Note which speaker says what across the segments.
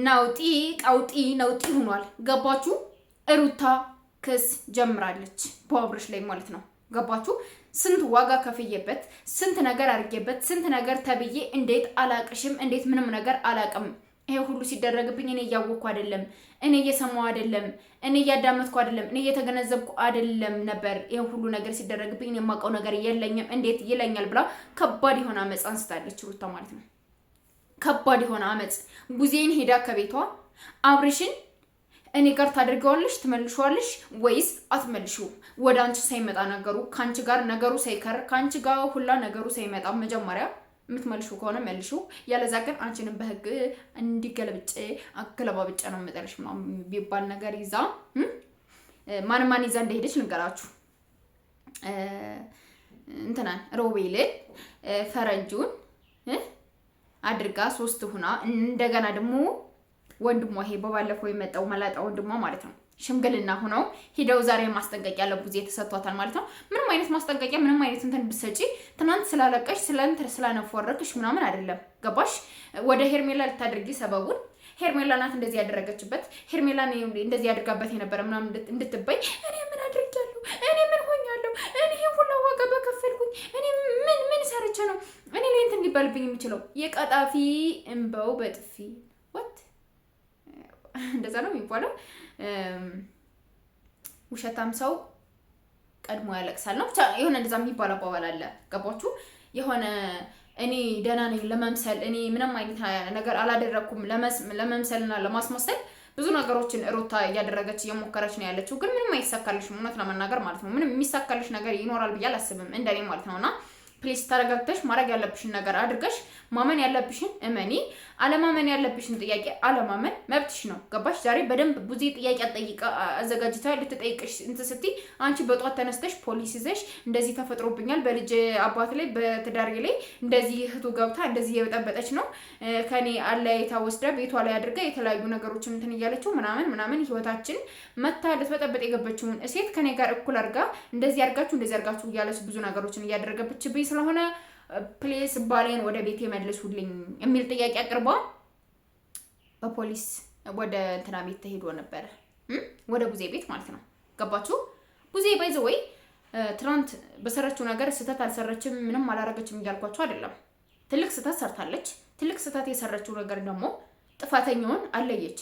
Speaker 1: ናውጢ ቃውጢ ነውጢ ሆኗል። ገባችሁ? ሩታ ክስ ጀምራለች በአብርሽ ላይ ማለት ነው። ገባችሁ? ስንት ዋጋ ከፍዬበት፣ ስንት ነገር አድርጌበት፣ ስንት ነገር ተብዬ እንዴት አላቅሽም፣ እንዴት ምንም ነገር አላቅም። ይሄ ሁሉ ሲደረግብኝ እኔ እያወቅኩ አይደለም፣ እኔ እየሰማሁ አይደለም፣ እኔ እያዳመጥኩ አይደለም፣ እኔ እየተገነዘብኩ አይደለም ነበር። ይሄ ሁሉ ነገር ሲደረግብኝ እኔ የማውቀው ነገር የለኝም፣ እንዴት ይለኛል ብላ ከባድ የሆነ አመፅ አንስታለች ሩታ ማለት ነው። ከባድ የሆነ አመፅ ቡዜን ሄዳ ከቤቷ አብርሽን እኔ ጋር ታደርገዋለሽ፣ ትመልሺዋለሽ ወይስ አትመልሺው? ወደ አንቺ ሳይመጣ ነገሩ ካንቺ ጋር ነገሩ ሳይከር ካንቺ ጋር ሁላ ነገሩ ሳይመጣ መጀመሪያ የምትመልሺው ከሆነ መልሺው፣ ያለዛ ግን አንቺንም በህግ እንዲገለብጭ አገለባብጭ ነው የምጠልሽ ቢባል ነገር ይዛ ማን ይዛ እንደሄደች ልንገራችሁ። እንትናን ሮቤልን ፈረንጁን አድርጋ 3 ሁና እንደገና ደግሞ ወንድሟ ይሄ በባለፈው የመጣው መላጣ ወንድሟ ማለት ነው ሽምግልና ሆነው ሄደው ዛሬ ማስጠንቀቂያ ለቡዜ ተሰጥቷታል ማለት ነው። ምንም አይነት ማስጠንቀቂያ ምንም አይነት እንትን ብትሰጪ ትናንት ስላለቀሽ ስላነፎረክሽ ምናምን አይደለም። ገባሽ? ወደ ሄርሜላ ልታደርጊ ሰበቡን ሄርሜላ ናት እንደዚህ ያደረገችበት፣ ሄርሜላ እንደዚህ ያድርጋበት የነበረ ምናምን እንድትበይ እኔ ምን አድርጋለሁ? እኔ ምን ሆኛለሁ? እኔ ሁሉ ዋጋ በከፈልኩኝ እኔ ምን ሰርቼ ነው እኔ ላይ እንትን ሊባልብኝ የሚችለው? የቀጣፊ እንበው በጥፊ ወት እንደዛ ነው የሚባለው። ውሸታም ሰው ቀድሞ ያለቅሳል ነው ብቻ የሆነ እንደዛ የሚባል አባባል አለ። ገባችሁ? የሆነ እኔ ደህና ነኝ ለመምሰል እኔ ምንም አይነት ነገር አላደረኩም ለመምሰልና ለማስመሰል ብዙ ነገሮችን ሩታ እያደረገች እየሞከረች ነው ያለችው። ግን ምንም አይሳካልሽም፣ እውነት ለመናገር ማለት ነው። ምንም የሚሳካልሽ ነገር ይኖራል ብዬ አላስብም እንደኔ ማለት ነውና ፕሊስ ተረጋግተሽ ማድረግ ያለብሽን ነገር አድርገሽ ማመን ያለብሽን እመኒ፣ አለማመን ያለብሽን ጥያቄ አለማመን መብትሽ ነው። ገባሽ? ዛሬ በደንብ ብዙ ጥያቄ አዘጋጅታ ልትጠይቅሽ እንትን ስትይ አንቺ በጧት ተነስተሽ ፖሊስ ይዘሽ እንደዚህ ተፈጥሮብኛል በልጅ አባት ላይ በትዳሬ ላይ እንደዚህ እህቱ ገብታ እንደዚህ የበጠበጠች ነው ከኔ አለያይታ ወስዳ ቤቷ ላይ አድርጋ የተለያዩ ነገሮችን እንትን እያለችው ምናምን ህይወታችን መታ ልትበጠበጥ የገበችውን ሴት ከኔ ጋር እኩል አድርጋ እንደዚህ አድርጋችሁ እያለች ብዙ ነገሮችን እያደረገችብኝ ስለሆነ ፕሌስ ባሌን ወደ ቤቴ መልሱልኝ የሚል ጥያቄ አቅርባ በፖሊስ ወደ እንትና ቤት ተሄዶ ነበር፣ ወደ ቡዜ ቤት ማለት ነው። ገባችሁ? ቡዜ ባይዘ ወይ ትናንት በሰራችው ነገር ስህተት አልሰረችም፣ ምንም አላረገችም እያልኳችሁ አይደለም። ትልቅ ስህተት ሰርታለች። ትልቅ ስህተት የሰራችው ነገር ደግሞ ጥፋተኛውን አለየች።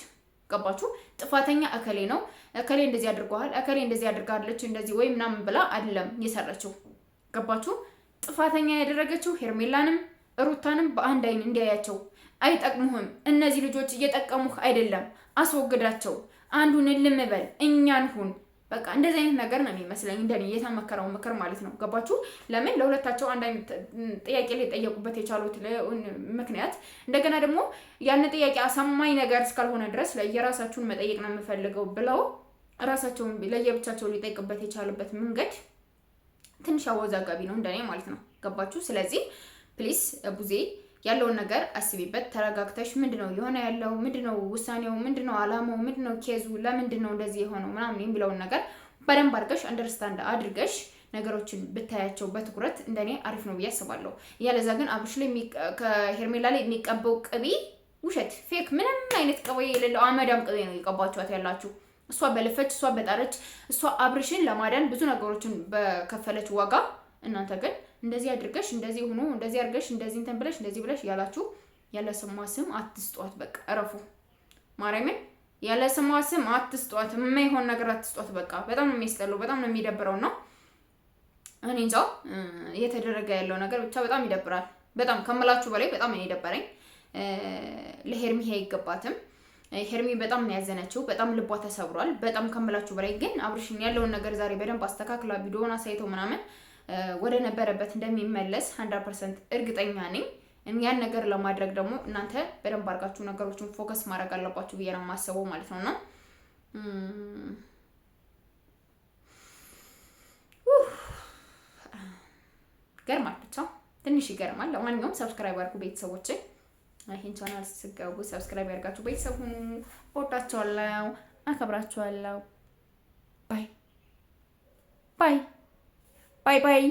Speaker 1: ገባችሁ? ጥፋተኛ እከሌ ነው፣ እከሌ እንደዚህ አድርጓል፣ እከሌ እንደዚህ አድርጋለች እንደዚህ ወይ ምናምን ብላ አይደለም የሰራችው። ገባችሁ? ጥፋተኛ ያደረገችው ሄርሜላንም ሩታንም በአንድ አይን እንዲያያቸው። አይጠቅሙህም እነዚህ ልጆች እየጠቀሙህ አይደለም፣ አስወግዳቸው፣ አንዱን ልምበል እኛን ሁን። በቃ እንደዚህ አይነት ነገር ነው የሚመስለኝ እንደኔ የተመከረው ምክር ማለት ነው። ገባችሁ? ለምን ለሁለታቸው አንድ አይነት ጥያቄ ላይ ጠየቁበት የቻሉት ምክንያት እንደገና ደግሞ ያን ጥያቄ አሳማኝ ነገር እስካልሆነ ድረስ ለየራሳችሁን መጠየቅ ነው የምፈልገው ብለው ራሳቸውን ለየብቻቸው ሊጠይቅበት የቻሉበት መንገድ ትንሽ አወዛጋቢ ነው እንደኔ ማለት ነው። ገባችሁ? ስለዚህ ፕሊስ ቡዜ ያለውን ነገር አስቢበት፣ ተረጋግተሽ ምንድነው የሆነ ያለው ምንድነው ውሳኔው ምንድነው አላማው ምንድነው ኬዙ ለምንድነው እንደዚህ የሆነው ምናምን የሚለውን ነገር በደንብ አድርገሽ አንደርስታንድ አድርገሽ ነገሮችን ብታያቸው በትኩረት እንደኔ አሪፍ ነው ብዬ አስባለሁ። ያለዛ ግን አብርሽ ላይ ከሄርሜላ ላይ የሚቀበው ቅቤ ውሸት ፌክ ምንም አይነት ቅቤ የሌለው አመዳም ቅቤ ነው የቀባችኋት ያላችሁ። እሷ በለፈች፣ እሷ በጣረች፣ እሷ አብርሽን ለማዳን ብዙ ነገሮችን በከፈለች ዋጋ እናንተ ግን እንደዚህ አድርገሽ እንደዚህ ሆኖ እንደዚህ አድርገሽ እንደዚህ እንትን ብለሽ እንደዚህ ብለሽ ያላችሁ ያለ ስሟ ስም አትስጧት። በቃ እረፉ። ማርያምን ያለ ስሟ ስም አትስጧት። የማይሆን ነገር አትስጧት። በቃ በጣም ነው የሚያስጠላው፣ በጣም ነው የሚደብረው ነው። እኔ እንጃ እየተደረገ ያለው ነገር ብቻ በጣም ይደብራል። በጣም ከምላችሁ በላይ በጣም ነው የደበረኝ። ለሄርሚ አይገባትም። ሄርሚ በጣም ነው ያዘነችው፣ በጣም ልቧ ተሰብሯል። በጣም ከምላችሁ በላይ ግን አብርሽን ያለውን ነገር ዛሬ በደንብ አስተካክላ ቪዲዮውን አሳይተው ምናምን ወደ ነበረበት እንደሚመለስ 100% እርግጠኛ ነኝ። ያን ነገር ለማድረግ ደግሞ እናንተ በደንብ አድርጋችሁ ነገሮችን ፎከስ ማድረግ አለባችሁ ብዬ ነው የማስበው ማለት ነውና ገርማል። ብቻ ትንሽ ይገርማል። ለማንኛውም ሰብስክራይብ አድርጉ ቤተሰቦቼ። ይሄን ቻናል ስገቡ ሰብስክራይብ ያድርጋችሁ ቤተሰብ ሁኑ። እወዳችኋለሁ፣ አከብራችኋለሁ። ባይ ባይ ባይ ባይ።